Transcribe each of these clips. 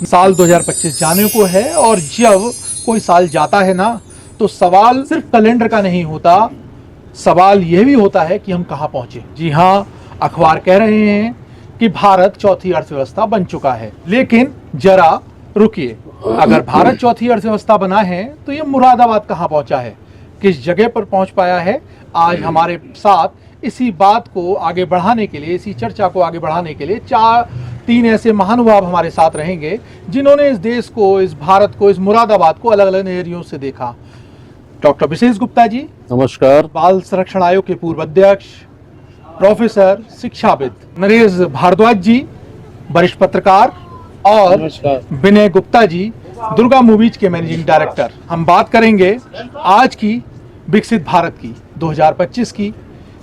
साल 2025 जाने को है और जब कोई साल जाता है ना तो सवाल सिर्फ कैलेंडर का नहीं होता, सवाल यह भी होता है कि हम कहाँ पहुंचे। जी हाँ, अखबार कह रहे हैं कि भारत चौथी अर्थव्यवस्था बन चुका है, लेकिन जरा रुकिए, अगर भारत चौथी अर्थव्यवस्था बना है तो ये मुरादाबाद कहाँ पहुंचा है, किस जगह पर पहुंच पाया है। आज हमारे साथ इसी बात को आगे बढ़ाने के लिए, इसी चर्चा को आगे बढ़ाने के लिए तीन ऐसे महानुभाव हमारे साथ रहेंगे जिन्होंने इस देश को, इस भारत को, इस मुरादाबाद को अलग अलग नजरियों से देखा। डॉक्टर विशेष गुप्ता जी नमस्कार। बाल संरक्षण आयोग के पूर्व अध्यक्ष, प्रोफेसर, शिक्षाविद नरेश भारद्वाज जी वरिष्ठ पत्रकार, और विनय गुप्ता जी दुर्गा मूवीज के मैनेजिंग डायरेक्टर। हम बात करेंगे आज की विकसित भारत की, 2025 की,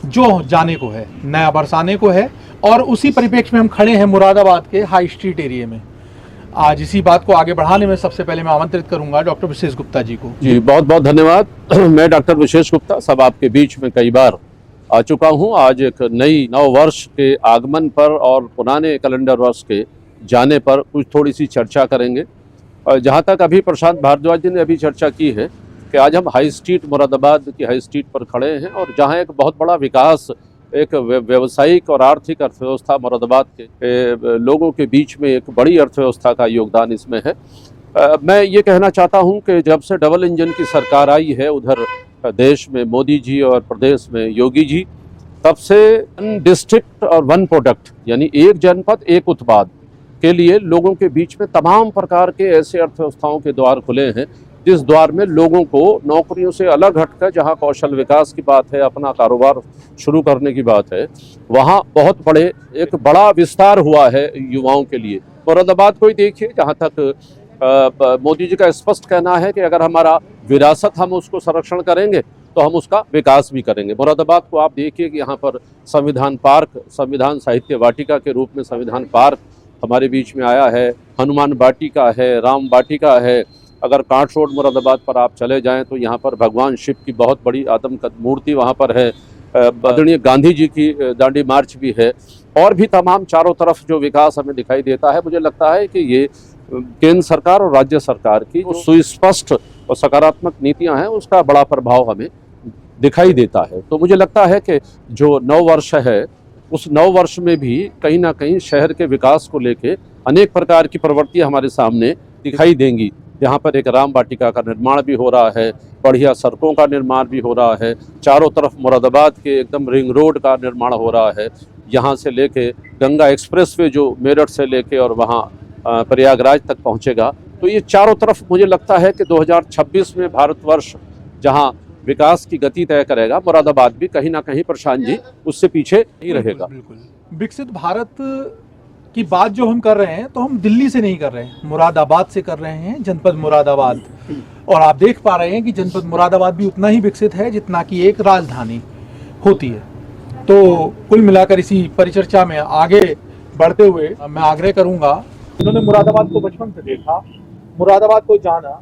जो जाने को है, नया वर्ष आने को है, और उसी परिप्रेक्ष्य में हम खड़े हैं मुरादाबाद के हाई स्ट्रीट एरिया में। आज इसी बात को आगे बढ़ाने में सबसे पहले मैं आमंत्रित करूंगा डॉक्टर विशेष गुप्ता जी को। जी बहुत बहुत धन्यवाद। मैं डॉक्टर विशेष गुप्ता सब आपके बीच में कई बार आ चुका हूं। आज एक नई नव वर्ष के आगमन पर और पुराने कैलेंडर वर्ष के जाने पर कुछ थोड़ी सी चर्चा करेंगे। जहां तक अभी प्रशांत भारद्वाज जी ने अभी चर्चा की है कि आज हम हाई स्ट्रीट, मुरादाबाद की हाई स्ट्रीट पर खड़े हैं और जहां एक बहुत बड़ा विकास, एक व्यावसायिक और आर्थिक अर्थव्यवस्था मुरादाबाद के लोगों के बीच में एक बड़ी अर्थव्यवस्था का योगदान इसमें है। मैं ये कहना चाहता हूं कि जब से डबल इंजन की सरकार आई है उधर देश में मोदी जी और प्रदेश में योगी जी, तब से वन डिस्ट्रिक्ट और वन प्रोडक्ट यानी एक जनपद एक उत्पाद के लिए लोगों के बीच में तमाम प्रकार के ऐसे अर्थव्यवस्थाओं के द्वार खुले हैं जिस द्वार में लोगों को नौकरियों से अलग हटकर जहां कौशल विकास की बात है, अपना कारोबार शुरू करने की बात है, वहां बहुत एक बड़ा विस्तार हुआ है युवाओं के लिए। मुरादाबाद को ही देखिए, जहां तक मोदी जी का स्पष्ट कहना है कि अगर हमारा विरासत हम उसको संरक्षण करेंगे तो हम उसका विकास भी करेंगे। मुरादाबाद को आप देखिए कि यहाँ पर संविधान पार्क, संविधान साहित्य वाटिका के रूप में संविधान पार्क हमारे बीच में आया है, हनुमान वाटिका है, राम वाटिका है। अगर कांट रोड मुरादाबाद पर आप चले जाएं तो यहाँ पर भगवान शिव की बहुत बड़ी आदमकद मूर्ति वहाँ पर है। आदरणीय गांधी जी की दांडी मार्च भी है, और भी तमाम चारों तरफ जो विकास हमें दिखाई देता है, मुझे लगता है कि ये केंद्र सरकार और राज्य सरकार की जो सुस्पष्ट और सकारात्मक नीतियां हैं उसका बड़ा प्रभाव हमें दिखाई देता है। तो मुझे लगता है कि जो नव वर्ष है उस नव वर्ष में भी कहीं ना कहीं शहर के विकास को लेके अनेक प्रकार की प्रवृत्तियां हमारे सामने दिखाई देंगी। यहाँ पर एक राम वाटिका का निर्माण भी हो रहा है, बढ़िया सड़कों का निर्माण भी हो रहा है, चारों तरफ मुरादाबाद के एकदम रिंग रोड का निर्माण हो रहा है। यहाँ से लेके गंगा एक्सप्रेसवे जो मेरठ से लेके और वहाँ प्रयागराज तक पहुँचेगा, तो ये चारों तरफ मुझे लगता है कि 2026 में भारतवर्ष जहाँ विकास की गति तय करेगा, मुरादाबाद भी कहीं ना कहीं प्रशांत जी उससे पीछे नहीं रहेगा। बिल्कुल। विकसित भारत की बात जो हम कर रहे हैं तो हम दिल्ली से नहीं कर रहे हैं, मुरादाबाद से कर रहे हैं, जनपद मुरादाबाद। और आप देख पा रहे हैं कि जनपद मुरादाबाद भी उतना ही विकसित है जितना कि एक राजधानी होती है। तो कुल मिलाकर इसी परिचर्चा में आगे बढ़ते हुए मैं आग्रह करूंगा, उन्होंने मुरादाबाद को बचपन से देखा, मुरादाबाद को जाना,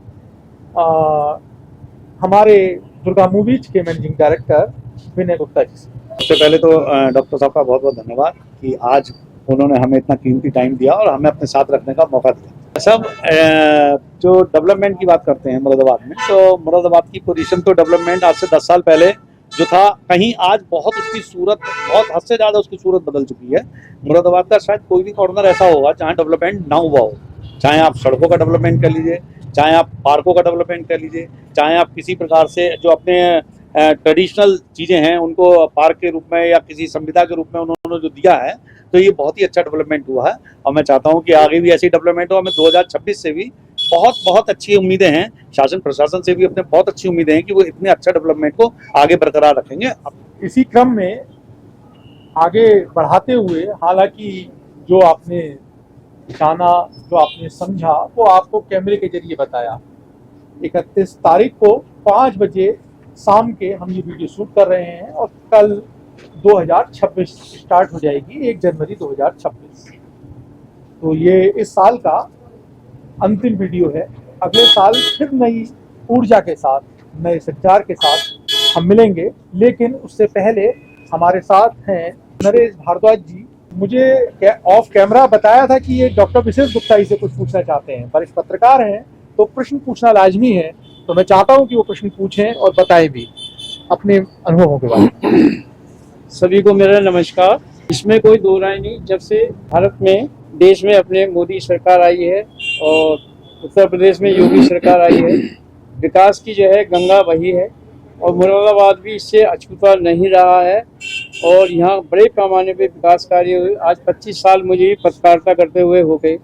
हमारे दुर्गा मूवीज के मैनेजिंग डायरेक्टर विनय गुप्ता जी से। सबसे पहले तो डॉक्टर साहब का बहुत बहुत धन्यवाद कि आज उन्होंने हमें इतना कीमती टाइम दिया और हमें अपने साथ रखने का मौका दिया। सब जो डेवलपमेंट की बात करते हैं मुरादाबाद में, तो मुरादाबाद की पोजीशन तो डेवलपमेंट आज से 10 साल पहले जो था कहीं, आज बहुत उसकी सूरत, बहुत हद से ज़्यादा उसकी सूरत बदल चुकी है। मुरादाबाद का शायद कोई भी कॉर्नर ऐसा होगा जहाँ डेवलपमेंट ना हुआ हो, चाहे आप सड़कों का डेवलपमेंट कर लीजिए, चाहे आप पार्कों का डेवलपमेंट कर लीजिए, चाहे आप किसी प्रकार से जो अपने ट्रेडिशनल चीज़ें हैं उनको पार्क के रूप में या किसी संविदा के रूप में उन्होंने जो दिया है, तो ये बहुत ही अच्छा डेवलपमेंट हुआ है। और मैं चाहता हूँ कि आगे भी ऐसी डेवलपमेंट हो। हमें 2026 से भी बहुत अच्छी उम्मीदें हैं, शासन प्रशासन से भी अपने बहुत अच्छी उम्मीदें हैं कि वो इतने अच्छा डेवलपमेंट को आगे बरकरार रखेंगे। इसी क्रम में आगे बढ़ाते हुए, हालांकि जो आपने जाना, जो आपने समझा, वो आपको कैमरे के जरिए बताया। 31 तारीख को 5 बजे शाम के हम ये वीडियो शूट कर रहे हैं और कल 2026 स्टार्ट हो जाएगी, 1 जनवरी 2026। तो ये इस साल का अंतिम वीडियो है। अगले साल फिर नई ऊर्जा के साथ, नए संचार के साथ हम मिलेंगे, लेकिन उससे पहले हमारे साथ हैं नरेश भारद्वाज जी, मुझे ऑफ कैमरा बताया था कि ये डॉक्टर विशेष गुप्ता ही से कुछ पूछना चाहते हैं। वरिष्ठ पत्रकार हैं तो प्रश्न पूछना लाजमी है, तो मैं चाहता हूं कि वो प्रश्न पूछें और बताएं भी अपने अनुभवों के बारे में। सभी को मेरा नमस्कार। इसमें कोई दो राय नहीं, जब से भारत में देश में अपने मोदी सरकार आई है और उत्तर प्रदेश में योगी सरकार आई है, विकास की जो है गंगा बही है और मुरादाबाद भी इससे अछूता नहीं रहा है और यहाँ बड़े पैमाने पे विकास कार्य हुए। आज 25 साल मुझे भी पत्रकारिता करते हुए हो गए,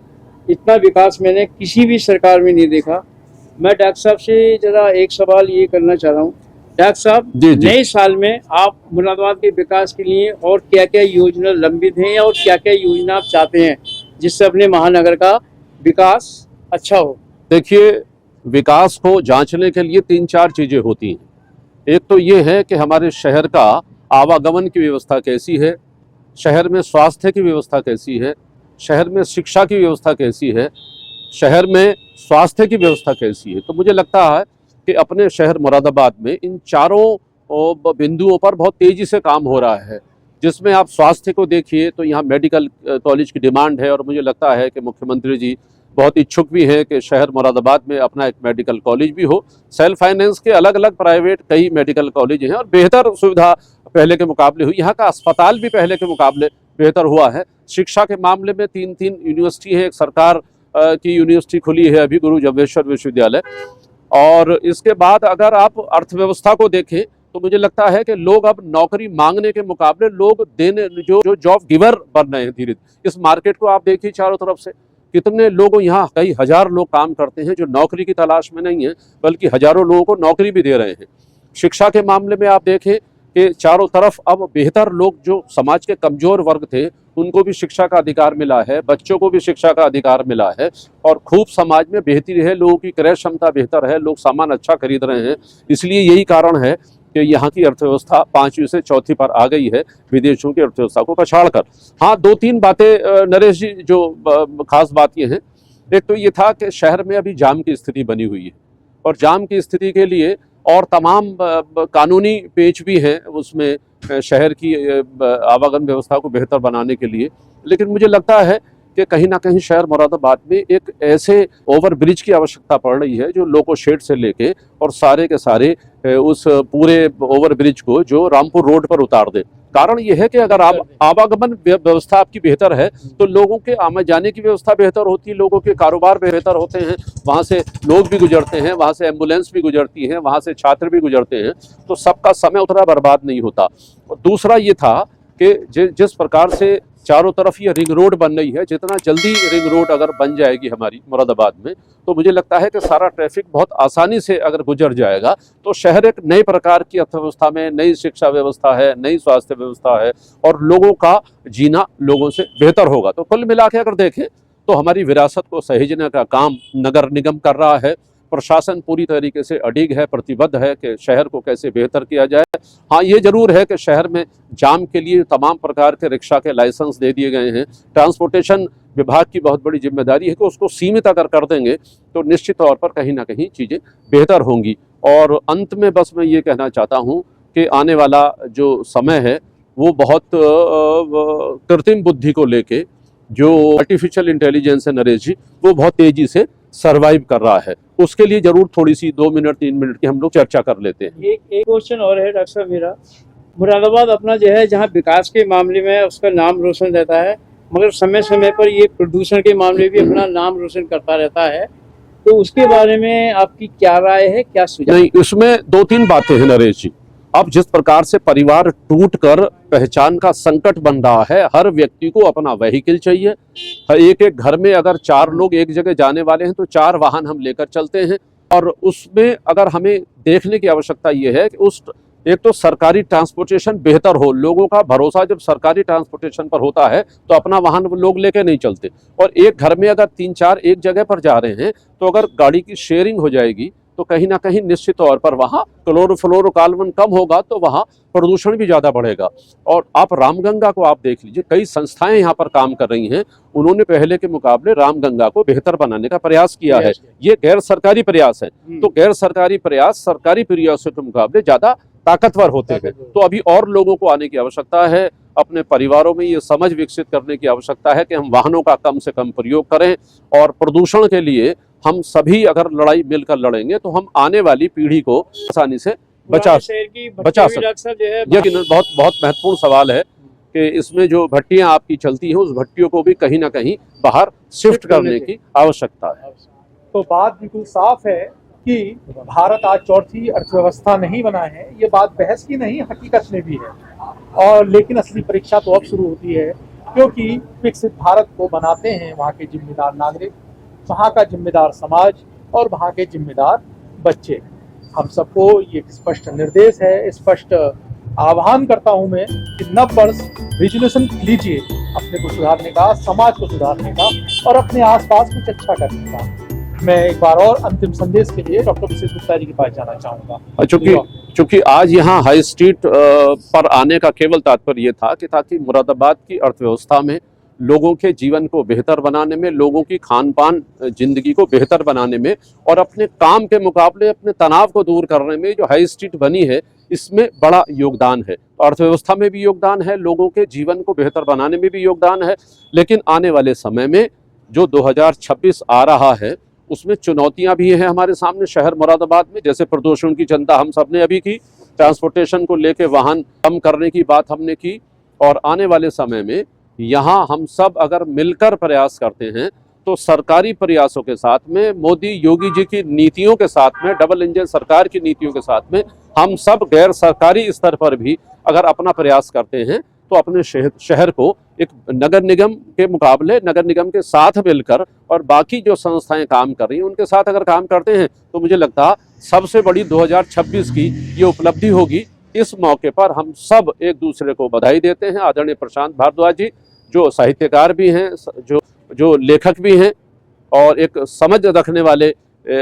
इतना विकास मैंने किसी भी सरकार में नहीं देखा। मैं डॉक्टर साहब से ज़रा एक सवाल ये करना चाह रहा हूँ। डॉक्टर साहब, नए साल में आप मुरादाबाद के विकास के लिए और क्या क्या योजना लंबित हैं और क्या क्या योजना आप चाहते हैं जिससे अपने महानगर का विकास अच्छा हो? देखिए, विकास को जांचने के लिए 3-4 चीज़ें होती हैं। एक तो ये है कि हमारे शहर का आवागमन की व्यवस्था कैसी है, शहर में स्वास्थ्य की व्यवस्था कैसी है, शहर में शिक्षा की व्यवस्था कैसी है, शहर में स्वास्थ्य की व्यवस्था कैसी है। तो मुझे लगता है कि अपने शहर मुरादाबाद में इन चारों बिंदुओं पर बहुत तेज़ी से काम हो रहा है। जिसमें आप स्वास्थ्य को देखिए तो यहाँ मेडिकल कॉलेज की डिमांड है और मुझे लगता है कि मुख्यमंत्री जी बहुत इच्छुक भी हैं कि शहर मुरादाबाद में अपना एक मेडिकल कॉलेज भी हो। सेल्फ फाइनेंस के अलग अलग प्राइवेट कई मेडिकल कॉलेज हैं और बेहतर सुविधा पहले के मुकाबले हुई। यहाँ का अस्पताल भी पहले के मुकाबले बेहतर हुआ है। शिक्षा के मामले में 3 यूनिवर्सिटी है, एक सरकार की यूनिवर्सिटी खुली है अभी, गुरु जम्भेश्वर विश्वविद्यालय। और इसके बाद अगर आप अर्थव्यवस्था को देखें तो मुझे लगता है कि लोग अब नौकरी मांगने के मुकाबले लोग देने जो जॉब गिवर बन रहे हैं धीरे धीरे। इस मार्केट को आप देखिए चारों तरफ से कितने लोग, यहाँ कई हजार लोग काम करते हैं जो नौकरी की तलाश में नहीं है बल्कि हजारों लोगों को नौकरी भी दे रहे हैं। शिक्षा के मामले में आप देखें कि चारों तरफ अब बेहतर लोग, जो समाज के कमजोर वर्ग थे उनको भी शिक्षा का अधिकार मिला है, बच्चों को भी शिक्षा का अधिकार मिला है और खूब समाज में बेहतरी है, लोगों की क्रय क्षमता बेहतर है, लोग सामान अच्छा खरीद रहे हैं। इसलिए यही कारण है कि यहाँ की अर्थव्यवस्था 5वीं से 4थी पर आ गई है विदेशों की अर्थव्यवस्था को पछाड़कर। हाँ, 2-3 बातें नरेश जी, जो खास बात ये है, एक तो ये था कि शहर में अभी जाम की स्थिति बनी हुई है और जाम की स्थिति के लिए और तमाम कानूनी पेच भी हैं उसमें शहर की आवागमन व्यवस्था को बेहतर बनाने के लिए। लेकिन मुझे लगता है कि कहीं ना कहीं शहर मुरादाबाद में एक ऐसे ओवर ब्रिज की आवश्यकता पड़ रही है जो लोको शेड से लेके और सारे के सारे उस पूरे ओवर ब्रिज को जो रामपुर रोड पर उतार दे। कारण यह है कि अगर आवागमन व्यवस्था आपकी बेहतर है तो लोगों के आने जाने की व्यवस्था बेहतर होती है, लोगों के कारोबार बेहतर होते हैं, वहाँ से लोग भी गुजरते हैं, वहाँ से एम्बुलेंस भी गुजरती है, वहाँ से छात्र भी गुजरते हैं, तो सबका समय उतना बर्बाद नहीं होता। और दूसरा ये था कि जिस प्रकार से चारों तरफ ये रिंग रोड बन रही है, जितना जल्दी रिंग रोड अगर बन जाएगी हमारी मुरादाबाद में तो मुझे लगता है कि सारा ट्रैफिक बहुत आसानी से अगर गुजर जाएगा तो शहर एक नए प्रकार की अर्थव्यवस्था में, नई शिक्षा व्यवस्था है, नई स्वास्थ्य व्यवस्था है और लोगों का जीना लोगों से बेहतर होगा। तो कुल मिला के अगर देखें तो हमारी विरासत को सहेजने का काम नगर निगम कर रहा है। प्रशासन पूरी तरीके से अडिग है, प्रतिबद्ध है कि शहर को कैसे बेहतर किया जाए। हाँ, ये जरूर है कि शहर में जाम के लिए तमाम प्रकार के रिक्शा के लाइसेंस दे दिए गए हैं। ट्रांसपोर्टेशन विभाग की बहुत बड़ी जिम्मेदारी है कि उसको सीमित अगर कर देंगे तो निश्चित तौर पर कहीं ना कहीं चीज़ें बेहतर होंगी। और अंत में बस मैं ये कहना चाहता हूँ कि आने वाला जो समय है वो बहुत कृत्रिम बुद्धि को लेके, जो आर्टिफिशियल इंटेलिजेंस है नरेश जी, वो बहुत तेज़ी से सर्वाइव कर रहा है। उसके लिए जरूर थोड़ी सी 2 मिनट 3 मिनट की हम लोग चर्चा कर लेते हैं। एक क्वेश्चन और है डॉक्टर साहब मेरा। मुरादाबाद अपना जो है जहाँ विकास के मामले में उसका नाम रोशन रहता है, मगर समय समय पर ये प्रदूषण के मामले भी अपना नाम रोशन करता रहता है, तो उसके बारे में आपकी क्या राय है, क्या सुझाव? नहीं, इसमें 2-3 बातें हैं नरेश जी। अब जिस प्रकार से परिवार टूटकर पहचान का संकट बन रहा है, हर व्यक्ति को अपना व्हीकल चाहिए। एक एक घर में अगर 4 लोग एक जगह जाने वाले हैं तो 4 वाहन हम लेकर चलते हैं और उसमें अगर हमें देखने की आवश्यकता ये है कि उस एक तो सरकारी ट्रांसपोर्टेशन बेहतर हो। लोगों का भरोसा जब सरकारी ट्रांसपोर्टेशन पर होता है तो अपना वाहन लोग लेके नहीं चलते। और एक घर में अगर 3-4 एक जगह पर जा रहे हैं तो अगर गाड़ी की शेयरिंग हो जाएगी तो कहीं ना कहीं निश्चित तौर पर वहाँ क्लोरोफ्लोरोकार्बन कम होगा तो वहाँ प्रदूषण भी ज़्यादा बढ़ेगा। और आप रामगंगा को आप देख लीजिए, कई संस्थाएं यहाँ पर काम कर रही हैं, उन्होंने पहले के मुकाबले रामगंगा को बेहतर बनाने का प्रयास किया है। ये गैर सरकारी प्रयास है, तो गैर सरकारी प्रयास सरकारी प्रयासों के मुकाबले ज़्यादा ताकतवर होते हैं। तो अभी और लोगों को आने की आवश्यकता है, अपने परिवारों में ये समझ विकसित करने की आवश्यकता है कि हम वाहनों का कम से कम प्रयोग करें, और प्रदूषण के लिए हम सभी अगर लड़ाई मिलकर लड़ेंगे तो हम आने वाली पीढ़ी को आसानी से बचा सकते। ये बहुत बहुत महत्वपूर्ण सवाल है कि इसमें जो भट्टियां आपकी चलती हैं उस भट्टियों को भी कहीं ना कहीं बाहर शिफ्ट करने की आवश्यकता है। तो बात बिल्कुल साफ है कि भारत आज चौथी अर्थव्यवस्था नहीं बना है, ये बात बहस की नहीं, हकीकत में भी है। और लेकिन असली परीक्षा तो अब शुरू होती है, क्योंकि विकसित भारत को बनाते हैं वहाँ के जिम्मेदार नागरिक, वहाँ का जिम्मेदार समाज और वहाँ के जिम्मेदार बच्चे। हम सबको ये स्पष्ट निर्देश है, स्पष्ट आह्वान करता हूँ मैं कि नव वर्ष रेजोल्यूशन लीजिए अपने को सुधारने का, समाज को सुधारने का और अपने आसपास कुछ अच्छा करने का। मैं एक बार और अंतिम संदेश के लिए डॉक्टर विशेष गुप्ता जी के पास जाना चाहूँगा। चूंकि आज यहाँ हाई स्ट्रीट पर आने का केवल तात्पर्य ये था कि ताकि मुरादाबाद की अर्थव्यवस्था में लोगों के जीवन को बेहतर बनाने में, लोगों की खान पान जिंदगी को बेहतर बनाने में और अपने काम के मुकाबले अपने तनाव को दूर करने में जो हाई स्ट्रीट बनी है इसमें बड़ा योगदान है। तो अर्थव्यवस्था में भी योगदान है, लोगों के जीवन को बेहतर बनाने में भी योगदान है। लेकिन आने वाले समय में जो 2026 आ रहा है उसमें चुनौतियां भी हैं हमारे सामने शहर मुरादाबाद में, जैसे प्रदूषण की चिंता हम सब ने अभी की, ट्रांसपोर्टेशन को लेके वाहन कम करने की बात हमने की, और आने वाले समय में यहाँ हम सब अगर मिलकर प्रयास करते हैं तो सरकारी प्रयासों के साथ में, मोदी योगी जी की नीतियों के साथ में, डबल इंजन सरकार की नीतियों के साथ में हम सब गैर सरकारी स्तर पर भी अगर अपना प्रयास करते हैं तो अपने शहर को एक नगर निगम के मुकाबले, नगर निगम के साथ मिलकर और बाकी जो संस्थाएं काम कर रही हैं उनके साथ अगर काम करते हैं तो मुझे लगता है सबसे बड़ी 2026 की ये उपलब्धि होगी। इस मौके पर हम सब एक दूसरे को बधाई देते हैं। आदरणीय प्रशांत भारद्वाज जी जो साहित्यकार भी हैं, जो लेखक भी हैं और एक समझ रखने वाले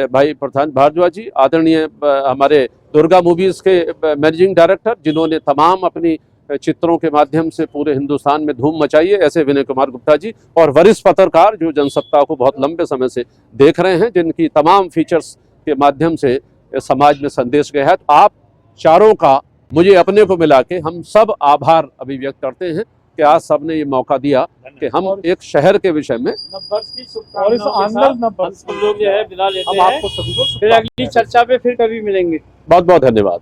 भाई प्रशांत भारद्वाज जी, आदरणीय हमारे दुर्गा मूवीज़ के मैनेजिंग डायरेक्टर जिन्होंने तमाम अपनी चित्रों के माध्यम से पूरे हिंदुस्तान में धूम मचाई है, ऐसे विनय कुमार गुप्ता जी, और वरिष्ठ पत्रकार जो जनसत्ता को बहुत लंबे समय से देख रहे हैं, जिनकी तमाम फीचर्स के माध्यम से समाज में संदेश गया है। तो आप चारों का मुझे अपने को मिला के हम सब आभार अभिव्यक्त करते हैं कि आज सबने ये मौका दिया कि हम एक शहर के विषय में और इस लोग जो है विदा लेते हैं, फिर अगली चर्चा पे फिर कभी मिलेंगे। बहुत बहुत धन्यवाद।